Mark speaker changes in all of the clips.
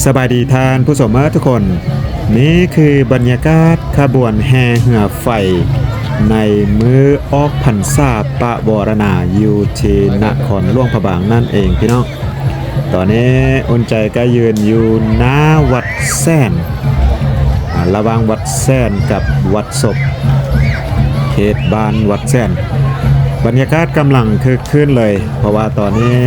Speaker 1: สบายดีท่านผู้ชมทุกคนนี่คือบรรยากาศขบวนแห่เหือไฟในมื้อออกพรรษาปะวรณาอยู่ที่นครหลวงพระบางนั่นเองพี่น้องตอนนี้อุ่นใจก็ยืนอยู่หน้าวัดแซนระหว่างวัดแซนกับวัดศพเขตบ้านวัดแซนบรรยากาศกำลังคึกคืนเลยเพราะว่าตอนนี้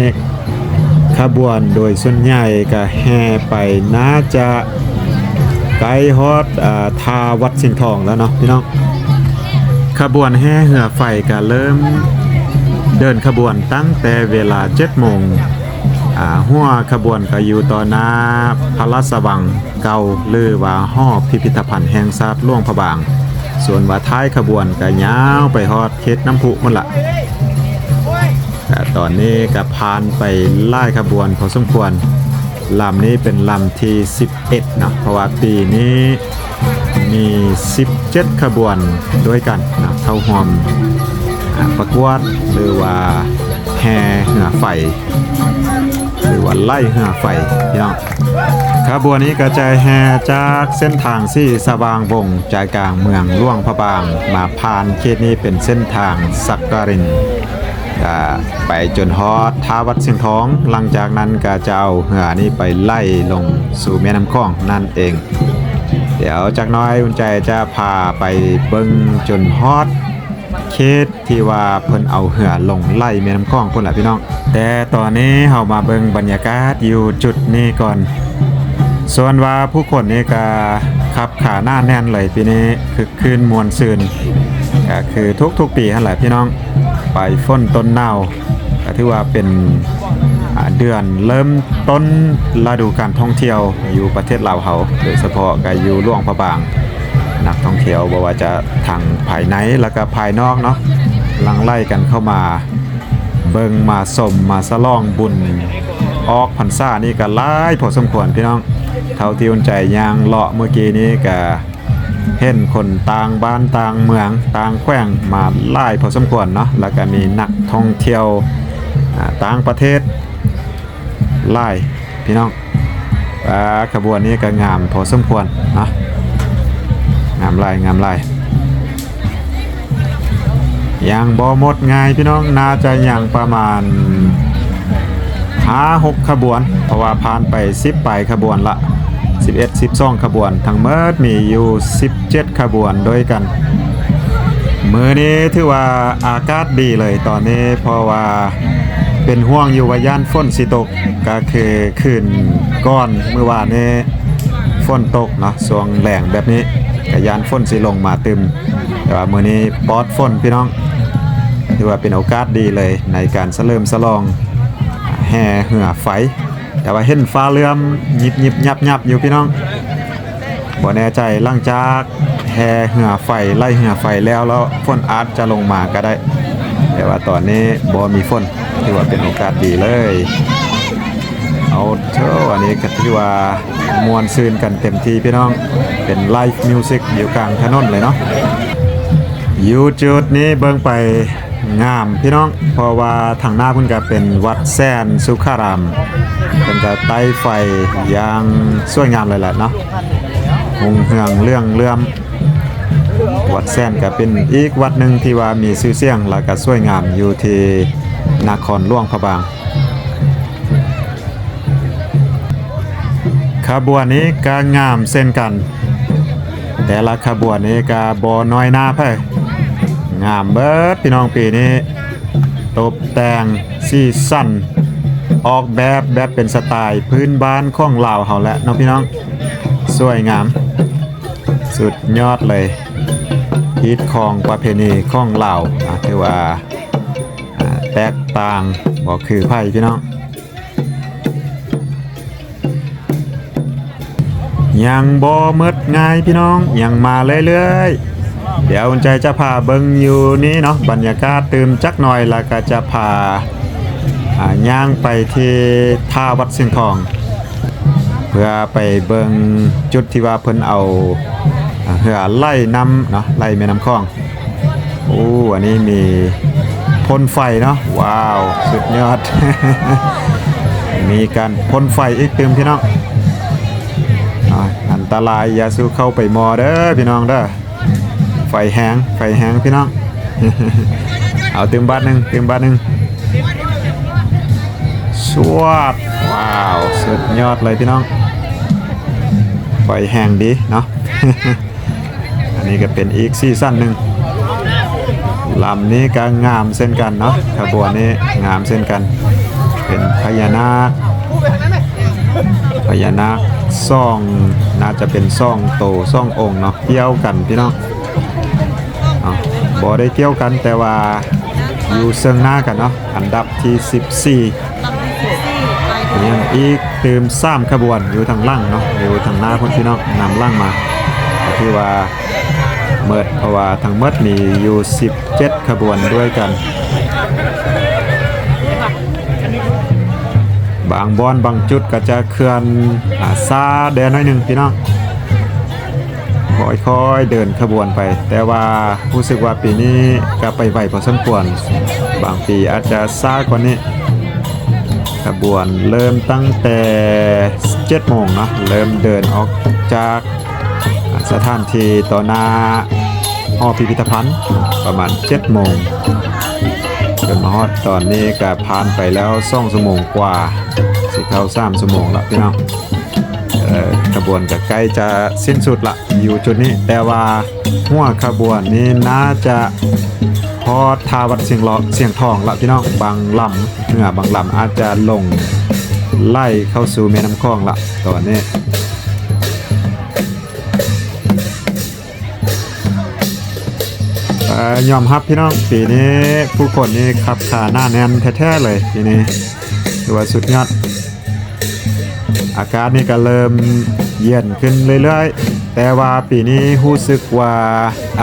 Speaker 1: ขบวนโดยส่วนใหญ่ก็แห่ไปน่าจะไกลฮอดทาวัดสิงห์ทองแล้วเนาะพี่น้องขบวนแห่เหือไฟก็เริ่มเดินขบวนตั้งแต่เวลา 7 โมงหัวขบวนก็อยู่ต่อหน้าพระราชวังเก่าหรือว่าหอพิพิธภัณฑ์แห่งชาติหลวงพระบางส่วนว่าท้ายขบวนก็ยาวไปฮอดเขตน้ำพุมันละตอนนี้ก็ผ่านไปไล่ขบวนพอสมควรลำนี้เป็นลำที่11นะเพราะว่าปีนี้มี17ขบวนด้วยกันนะเข้าร่วมประกวดหรือว่าแห่เหือไฟหรือว่าไล่เหือไฟพี่น้องขบวนนี้ก็จะแห่จากเส้นทางที่สว่างวงใจกลางเมืองหลวงพระบางมาผ่านเขตนี้เป็นเส้นทางสักการินไปจนฮอดท่าวัดสิงห์ทองหลังจากนั้นก็จะเอาเหือนี้ไปไล่ลงสู่แม่น้ำคลองนั่นเองเดี๋ยวจากน้อยอุ่นใจจะพาไปเบิ่งจนฮอดเขตที่ว่าเพิ่นเอาเหือลงไล่แม่น้ำคลองพุ่นล่ะพี่น้องแต่ตอนนี้เฮามาเบิ่งบรรยากาศอยู่จุดนี้ก่อนส่วนว่าผู้คนนี่ก็ขับขาหน้าแน่นเลยปีนี้คึกคืนมวลซืนก็คือทุกปีนั่นแหละพี่น้องไปฝนต้นหนาวก็ถือว่าเป็นเดือนเริ่มต้นฤดูการท่องเที่ยวอยู่ประเทศลาวเฮาโดยเฉพาะก็อยู่หลวงพระบางนักท่องเที่ยวบ่ว่าจะทางภายในแล้วก็ภายนอกเนาะหลั่งไหลกันเข้ามาเบิ่งมาชมมาฉลองบุญออกพรรษานี่ก็หลายพอสมควรพี่น้องเท่าที่อุ่นใจย่างเลาะเมื่อกี้นี้ก็เห็นคนต่างบ้านต่างเมืองต่างแขวงมาหลายพอสมควรเนาะแล้วก็มีนักท่องเที่ยวต่างประเทศหลายพี่น้องขบวนนี้ก็งามพอสมควรนะงามหลายยังบ่หมดง่ายพี่น้องน่าจะยังประมาณ5-6ขบวนเพราะว่าผ่านไป10ไปขบวนละ11-12ขบวนทั้งหมดมีอยู่17ขบวนด้วยกันมื้อนี้ถือว่าอากาศดีเลยตอนนี้เพราะว่าเป็นห่วงอยู่ว่าย่านฝนสิตกก็คือคืนก่อนเมื่อวานนี้ฝนตกเนาะช่วงแรงแบบนี้ก็ย่านฝนสิลงมาตึมแต่ว่ามื้อนี้ปลอดฝนพี่น้องถือว่าเป็นโอกาสดีเลยในการเฉลิมฉลองแห่เหือไฟแต่ว่าเห็นฟ้าเลื่อมยิบยับอยู่พี่น้องบ่แน่ใจหลังจากแห่เหือไฟไล่เหือไฟแล้วฝนอาจจะลงมาก็ได้แต่ว่าตอนนี้บ่มีฝนถือว่าเป็นโอกาสดีเลยเอาเท่าอันนี้ก็ถือว่ามวนซื่นกันเต็มที่พี่น้องเป็นไลฟ์มิวสิกอยู่กลางถนนเลยเนาะอยู่จุดนี้เบิ่งไปงามพี่น้องเพราะว่าทางหน้าเพิ่นก็เป็นวัดแซนสุขารามเพิ่นก็ไต้ไฟอย่างสวยงามเลยแหละเนาะหงเหืองเลื่อมวัดแซนก็เป็นอีกวัดหนึ่งที่ว่ามีชื่อเสียงแล้วก็สวยงามอยู่ที่นครหลวงพระบางขบวนนี้ก็งามเช่นกันแต่ละขบวนนี้ก็บ่น้อยหน้าไผงามเบิดพี่น้องปีนี้ตกแต่งสีสันออกแบบเป็นสไตล์พื้นบ้านของลาวเฮาแหละน้องพี่น้องสวยงามสุดยอดเลยฮิตของประเพณีของลาวถือว่าแตกต่างบ่คือไผพี่น้องยังบ่หมดง่ายพี่น้องยังมาเรื่อยๆเดี๋ยวอุ่นใจจะพาเบิ่งอยู่นี่เนาะบรรยากาศตื่มจักหน่อยแล้วก็จะพาย่างไปที่ท่าวัดสิงห์ทองเพื่อไปเบิ่งจุดที่ว่าเพิ่นเอาเหือไล่น้ำเนาะไล่แม่น้ำคลองอันนี้มีพ่นไฟเนาะว้าวสุดยอด มีการพ่นไฟอีกตื่มพี่น้อง อันตรายอย่าสู้เข้าไปมอเด้อพี่น้องเด้อไฟแห้งพี่น้อง เอาเติมบาทหนึ่งสวดว้าวสุดยอดเลยพี่น้องไฟแห้งดีเนาะ อันนี้ก็เป็นอีกซีซั่นหนึ่งลำนี้ก็งามเส้นกันเนาะขบวนนี้งามเส้นกันเป็นพญานาคซ่องน่าจะเป็นซ่องโตซ่ององค์เนาะเกี่ยวกันพี่น้องบ่ได้เกี่ยวกันแต่ว่าอยู่เซิงหน้ากันเนาะอันดับที่14ยังอีกเติม3ขบวนอยู่ทางล่างเนาะอยู่ทางหน้าคนพี่น้องนำล่างมาก็คือว่าเมิดเพราะว่าทั้งเมิดมีอยู่17ขบวนด้วยกันบางบอนบางจุดก็จะเคลื่อนซาแดนหน่อยหนึ่งพี่น้องค่อยๆเดินขบวนไปแต่ว่ารู้สึกว่าปีนี้ก็ไปไวพอสมควรบางปีอาจจะช้ากว่านี้ขบวนเริ่มตั้งแต่7 โมงเนาะเริ่มเดินออกจากสถานที่ต่อหน้าหอพิพิธภัณฑ์ประมาณ7 โมงจนมาฮอดตอนนี้ก็ผ่านไปแล้ว2 ชั่วโมงกว่าสิเข้า3 ชั่วโมงแล้วพี่น้องขบวนก็ใกล้จะสิ้นสุดละอยู่จุดนี้แต่ว่าหัวขบวนนี้น่าจะพอทาวัดเสียงทองละพี่น้องบางลำเนื้อบางลำอาจจะลงไล่เข้าสู่แม่น้ำคลองละตอนนี้ยอมรับพี่น้องปีนี้ผู้คนนี่ขับขาหน้าแน่นแท้ๆเลยปีนี้ถือว่าสุดยอดอากาศนี่ก็เริ่มเย็นขึ้นเรื่อยๆแต่ว่าปีนี้รู้สึกว่า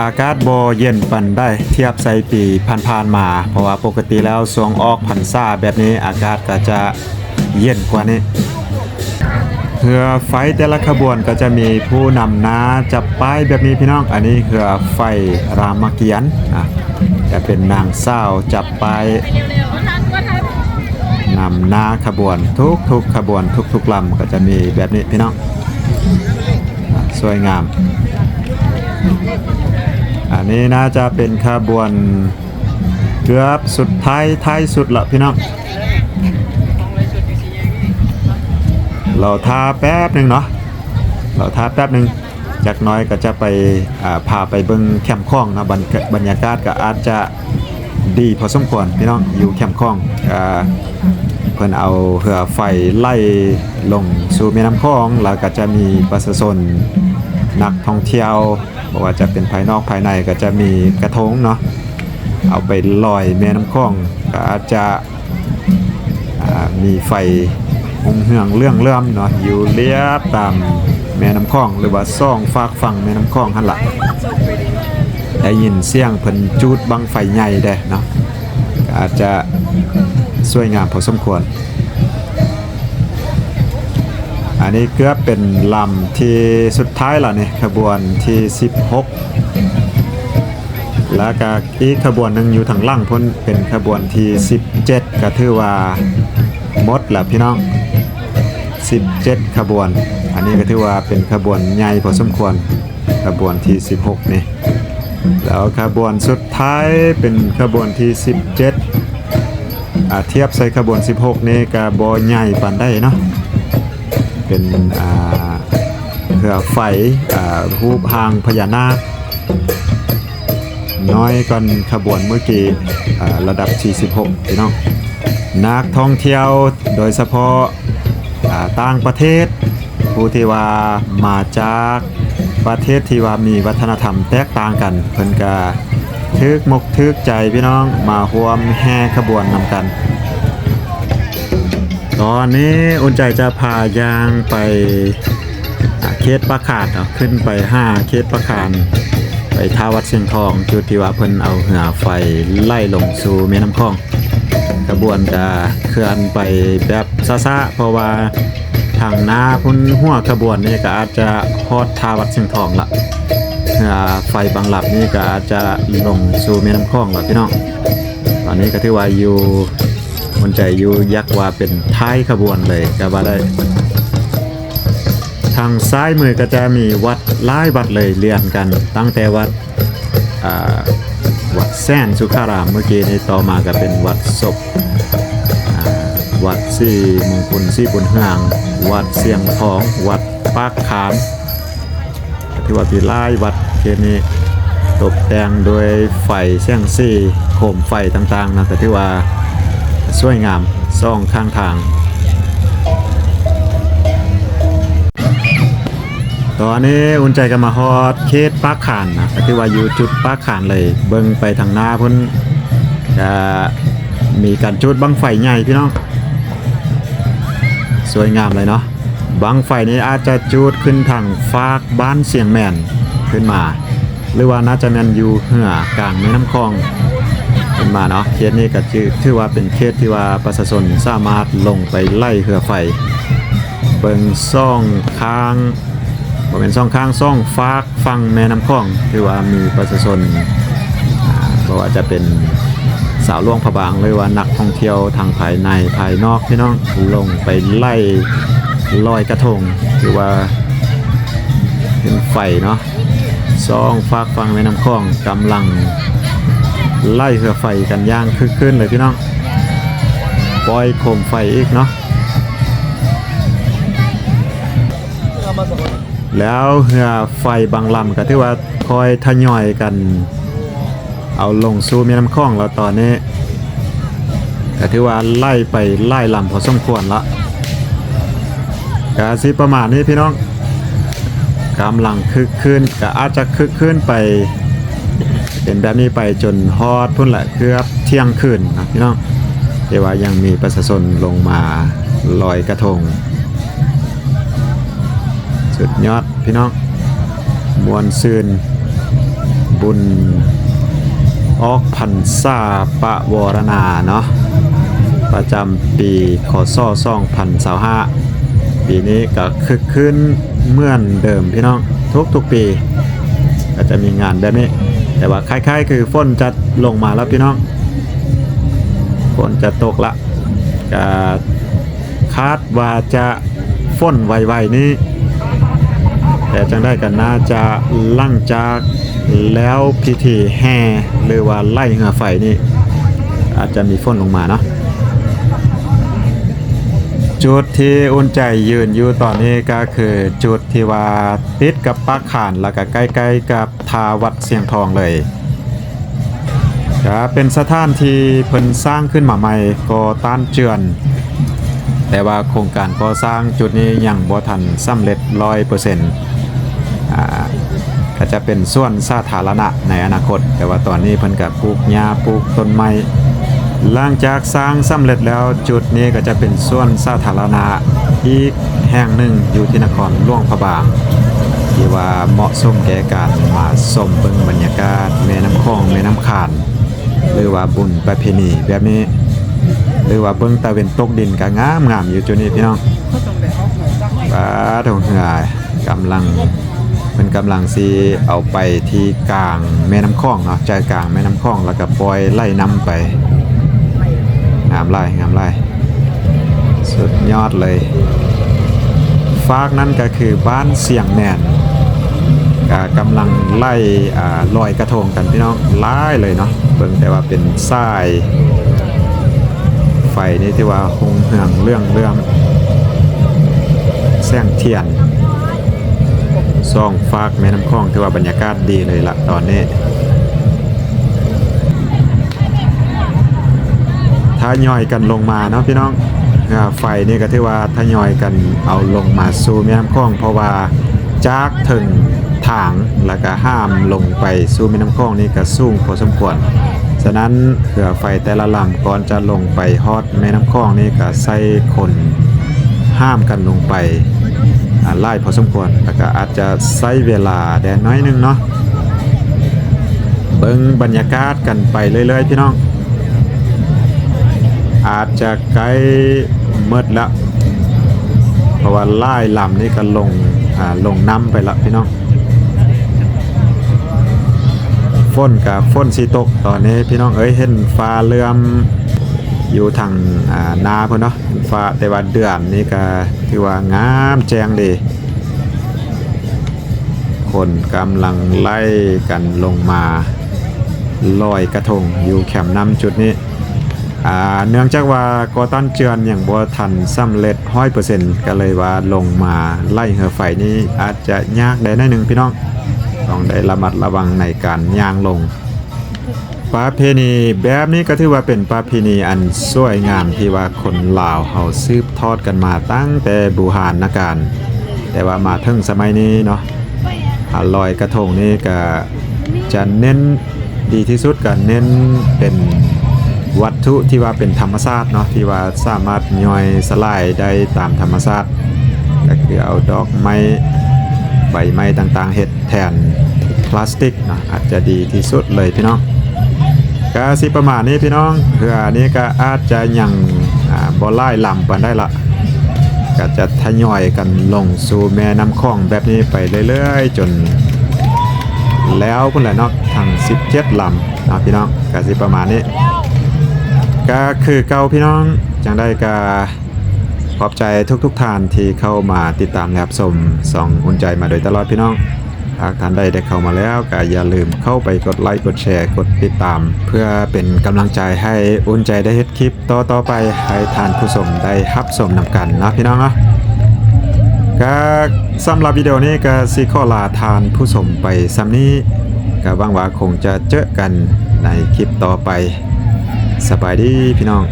Speaker 1: อากาศบ่เย็นปานได้เทียบใส่ปีผ่านๆมาเพราะว่าปกติแล้วช่วงออกพรรษาแบบนี้อากาศก็จะเย็นกว่านี้เรือไฟแต่ละขบวนก็จะมีผู้นำน้าจับป้ายแบบนี้พี่น้องอันนี้เรือไฟรามเกียรติ์จะเป็นนางสาวจับป้ายนำหน้าขบวนทุกขบวนทุกลำก็จะมีแบบนี้พี่น้องสวยงามอันนี้น่าจะเป็นขบวนเกือบสุดท้ายสุดละพี่น้องเราท่าแป๊บหนึ่งเนาะจากน้อยก็จะไปพาไปเบิ่งแคมป์คลองนะบรรยากาศก็อาจจะดีพอสมควรพี่น้องอยู่แคมป์คลองเพิ่นเอาเรือไฟไล่ลงสู่แม่น้ำคลองแล้วก็จะมีประชาชนนักท่องเที่ยวบอกว่าจะเป็นภายนอกภายในก็จะมีกระทงเนาะเอาไปลอยแม่น้ำคลองก็อาจจะมีไฟหงเหืองเรื่องเนาะอยู่เลียบตามแม่น้ำคลองหรือว่าซ่องฝากฝั่งแม่น้ำคลองหั่นล่ะได้ยินเสียงเพิ่นจูดบังไฟใหญ่เด้เนาะอาจจะสวยงามพอสมควรอันนี้เกือบเป็นลำที่สุดท้ายแล้วนี่ขบวนที่16แล้วก็อีกขบวนหนึ่งอยู่ทางล่างพ้นเป็นขบวนที่17ก็ถือว่าหมดแล้วพี่น้อง17ขบวนอันนี้ก็ถือว่าเป็นขบวนใหญ่พอสมควรขบวนที่16นี่แล้วขบวนสุดท้ายเป็นขบวนที่17เทียบใส่ขบวน16นี่ก็บ่ใหญ่ปานใดเนาะเป็นเรือไฟรูปหางพญานาคน้อยก่อนขบวนเมื่อกี้ระดับ46พี่น้องนักท่องเที่ยวโดยเฉพาะต่างประเทศผู้ที่ว่ามาจากประเทศที่ว่ามีวัฒนธรรมแตกต่างกันเพิ่นก็ทึกมกทึกใจพี่น้องมาร่วมแห่ขบวนนำกันตอนนี้อุ่นใจจะพายางไปเขตปะขาดขึ้นไป5เขตปะขานไปท่าวัดเชียงทองจุดที่ว่าเพิ่นเอาเหือไฟไล่ลงสู่แม่น้ำคลองขบวนจะเคลื่อนไปแบบซ่าๆเพราะว่าทางหน้าพุ่นหัวขบวนนี่ก็อาจจะฮอดท่าวัดเชียงทองละไฟบางหลับนี่ก็อาจจะลงสู่แม่น้ำคลองละพี่น้องตอนนี้ก็ถือว่าอยู่คนใจอยู่ยักว่าเป็นท้ายขบวนเลยก็ว่าได้ ทางซ้ายมือก็จะมีวัดหลายวัดเลยเรียนกันตั้งแต่วัดวัดแซนสุขารามเมื่อกี้นี้ต่อมาก็เป็นวัดศพวัดสี่มงคลสี่บุญเฮืองวัดเสียงทองวัดปากขามที่ว่ามีหลายวัดเคนี้ตกแต่งโดยไฟแสงสีโคมไฟต่างๆนะแต่ที่ว่าสวยงามซ่องข้างทางตอนนี้อุ่นใจกันมาฮอดเขตปากขานนะแต่ที่ว่าอยู่จุดปากขานเลยเบิ่งไปทางหน้าพุ่นจะมีการจุดบังไฟใหญ่พี่น้องสวยงามเลยเนาะบังไฟนี้อาจจะจุดขึ้นทางฟากบ้านเสียงแมนขึ้นมาหรือว่าน่าจะแมนอยู่เหือกลางแม่น้ำคลองขึ้นมาเนาะเขตนี้ก็ถือว่าเป็นเขตที่ว่าประชาชนสามารถลงไปไล่เหือไฟเบิ่งซ่องค้างบริเวณซ่องข้างซ่องฟากฟังแม่น้ำคลองที่ว่ามีประชาชนเพราะว่าจะเป็นสาวล่วงพระบางเลยว่านักท่องเที่ยวทางภายในภายนอกพี่น้องลงไปไล่ลอยกระทงคือว่าเป็นไฟเนาะซ่องฟากฟังแม่น้ำคลองกำลังไล่เหือไฟกันย่างคึกคืนเลยพี่น้องปล่อยโคมไฟอีกเนาะแล้วเหือไฟบางลำก็ที่ว่าคอยทยอยกันเอาลงสู่แม่น้ำคลองแล้วตอนนี้ก็ถือว่าไล่ไปไล่ลำพอสมควรละกาสิประมาณนี้พี่น้องกำลังคึกคืนก็อาจจะคึกคืนไปเป็นแบบนี้ไปจนฮอดพุ่นแหละเกือบเที่ยงคืนนะพี่น้องแต่ว่ายังมีประชาชนลงมาลอยกระทงสุดยอดพี่น้องมวลซืนบุญออกพรรษาปะวรณาเนาะประจำปีคศ2025ปีนี้ก็คึกคืนเหมือนเดิมพี่น้องทุกปีก็จะมีงานแบบนี้แต่ว่าคล้ายๆคือฝนจะลงมาแล้วพี่น้องฝนจะตกละก็คาดว่าจะฝนไวๆนี้แต่จังได้กันน่าจะหลังจากแล้วพิธีแห่หรือว่าไล่เหือไฟนี่อาจจะมีฝนลงมาเนาะจุดที่อุ่นใจยืนอยู่ตอนนี้ก็คือจุดที่ว่าติดกับปากขานแล้วก็ใกล้ๆกับทาวัดเสียงทองเลยก็เป็นสถานที่เพิ่นสร้างขึ้นมาใหม่ก่อต้านเจือนแต่ว่าโครงการก่อสร้างจุดนี้ยังบ่ทันสำเร็จ 100%ก็จะเป็นส่วนสาธารณะในอนาคตแต่ว่าตอนนี้เพิ่นก็ปลูกหญ้าปลูกต้นไม้หลังจากสร้างสำเร็จแล้วจุดนี้ก็จะเป็นส่วนสาธารณะอีกแห่งหนึ่งอยู่ที่นครหลวงพระบางที่ว่าเหมาะสมแก่การมาชมเบิ่งบรรยากาศแม่น้ำคลองแม่น้ำขานหรือว่าบุญประเพณีแบบนี้หรือว่าเบิ่งตะเวนตกดินก็งามอยู่จุดนี้พี่น้องป้าดงเหือกำลังสิเอาไปที่กลางแม่น้ำคลองเนาะใจกลางแม่น้ำคลองแล้วก็ปล่อยไล่น้ำไปงามไล่สุดยอดเลยฟากนั้นก็คือบ้านเสียงแมนกำลังไล่ลอยกระทงกันพี่น้องไล่เลยเนาะเบิ่งแต่ว่าเป็นทรายไฟนี่ที่ว่าหงเหืองเรื่องแสงเทียนซ่องฟากแม่น้ำคลองถือว่าบรรยากาศดีเลยละตอนนี้ทยอยกันลงมาเนาะพี่น้องไฟนี่ก็ถือว่าทยอยกันเอาลงมาสู่แม่น้ำคลองเพราะว่าจากถึงทางแล้วก็ห้ามลงไปสู่แม่น้ำคลองนี่ก็สูงพอสมควรฉะนั้นเรือไฟแต่ละลำก่อนจะลงไปฮอดแม่น้ำคลองนี่ก็ใส่คนห้ามกันลงไปไล่พอสมควรแล้วก็อาจจะใช้เวลาแดนน้อยนึงเนาะเบิ่งบรรยากาศกันไปเรื่อยๆพี่น้องอาจจะใกล้เมิดละเพราะว่าไล่ลำนี่ก็ลงน้ำไปละพี่น้องฝนสีตกตอนนี้พี่น้องเห็นฟ้าเลื่อมอยู่ทางนาเพิ่นเนาะฟ้าแต่ว่าเดือนนี้ก็ถือว่างามแจ้งดี คนกำลังไล่กันลงมาลอยกระทงอยู่แคมป์น้ำจุดนี้เนื่องจากว่าก่อตั้นเจือนอย่างบ่ทันสำเร็จ 100% ก็เลยว่าลงมาไล่เหือไฟนี้อาจจะยากได้หน่อยหนึงพี่น้องต้องได้ระมัดระวังในการย่างลงประเพณีแบบนี้ก็ถือว่าเป็นประเพณีอันสวยงามที่ว่าคนลาวเฮาสืบทอดกันมาตั้งแต่โบราณกาลแต่ว่ามาถึงสมัยนี้เนาะลอยกระทงนี่ก็จะเน้นดีที่สุดก็เน้นเป็นวัตถุที่ว่าเป็นธรรมชาติเนาะที่ว่าสามารถย่อยสลายได้ตามธรรมชาติก็คือเอาดอกไม้ใบไม้ต่างๆเฮ็ดแทนพลาสติกเนาะอาจจะดีที่สุดเลยพี่น้องก็สิประมาณนี้พี่น้องเพื่อนี้ก็อาจจะยังบ่ไล่ลำปานได้ละก็จะทยอยกันลงสู่แม่น้ำคลองแบบนี้ไปเรื่อยๆจนแล้วพุ่นแหละเนาะทั้ง17ลำเนาะพี่น้องก็สิประมาณนี้ก็คือเก่าพี่น้องจังได้ก็ขอบใจทุกท่านที่เข้ามาติดตามและรับชมส่องอุ่นใจมาโดยตลอดพี่น้องหากท่านใดได้เข้ามาแล้วก็อย่าลืมเข้าไปกดไลค์กดแชร์กดติดตามเพื่อเป็นกำลังใจให้อุ่นใจได้เฮ็ดคลิปต่อไปให้ท่านผู้ชมได้รับชมนำกันนะพี่น้องเนาะก็สำหรับวิดีโอนี้ก็สิขอลาทานผู้ชมไปซ้ำนี้ก็หวังว่าคงจะเจอกันในคลิปต่อไปสบายดีพี่น้อง